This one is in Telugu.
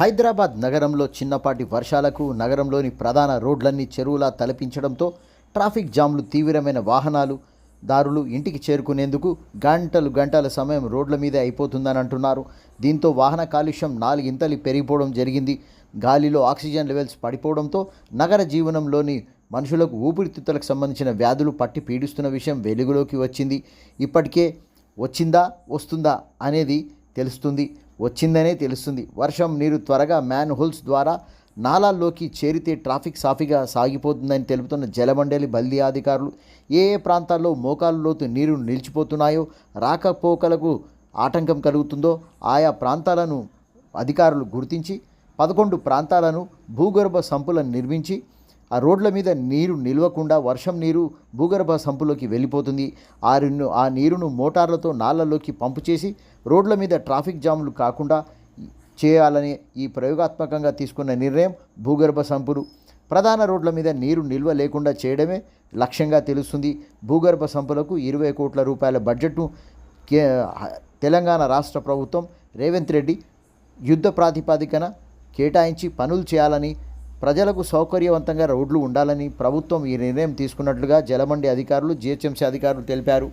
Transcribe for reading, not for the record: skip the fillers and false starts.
హైదరాబాద్ నగరంలో చిన్నపాటి వర్షాలకు నగరంలోని ప్రధాన రోడ్లన్నీ చెరువులా తలపించడంతో ట్రాఫిక్ జామ్లు, తీవ్రమైన వాహనాలు దారులు ఇంటికి చేరుకునేందుకు గంటల సమయం రోడ్ల మీదే అయిపోతుందని అంటున్నారు. దీంతో వాహన కాలుష్యం నాలుగింతలు పెరిగిపోవడం జరిగింది. గాలిలో ఆక్సిజన్ లెవెల్స్ పడిపోవడంతో నగర జీవనంలోని మనుషులకు ఊపిరితిత్తులకు సంబంధించిన వ్యాధులు పట్టి పీడిస్తున్న విషయం వెలుగులోకి వచ్చింది. ఇప్పటికే వస్తుందా అనేది వచ్చిందనే తెలుస్తుంది. వర్షం నీరు త్వరగా మ్యాన్ హోల్స్ ద్వారా నాలాల్లోకి చేరితే ట్రాఫిక్ సాఫీగా సాగిపోతుందని తెలుపుతున్న జలమండలి బల్దీ అధికారులు ఏ ప్రాంతాల్లో మోకాలు లోతు నీరు నిలిచిపోతున్నాయో, రాకపోకలకు ఆటంకం కలుగుతుందో ఆయా ప్రాంతాలను అధికారులు గుర్తించి 11 ప్రాంతాలను భూగర్భ సంపులను నిర్మించి ఆ రోడ్ల మీద నీరు నిలవకుండా వర్షం నీరు భూగర్భ సంపులోకి వెళ్ళిపోతుంది. ఆ నీరును మోటార్లతో నాళ్లలోకి పంపు చేసి రోడ్ల మీద ట్రాఫిక్ జాములు కాకుండా చేయాలని ఈ ప్రయోగాత్మకంగా తీసుకున్న నిర్ణయం. భూగర్భ సంపులు ప్రధాన రోడ్ల మీద నీరు నిల్వ లేకుండా చేయడమే లక్ష్యంగా తెలుస్తుంది. భూగర్భ సంపులకు 20 కోట్ల రూపాయల బడ్జెట్ను తెలంగాణ రాష్ట్ర ప్రభుత్వం రేవంత్ రెడ్డి యుద్ధ ప్రాతిపదికన కేటాయించి పనులు చేయాలని, ప్రజలకు సౌకర్యవంతంగా రోడ్లు ఉండాలని ప్రభుత్వం ఈ నిర్ణయం తీసుకున్నట్లుగా జలమండి అధికారులు, జీహెచ్ఎంసీ అధికారులు తెలిపారు.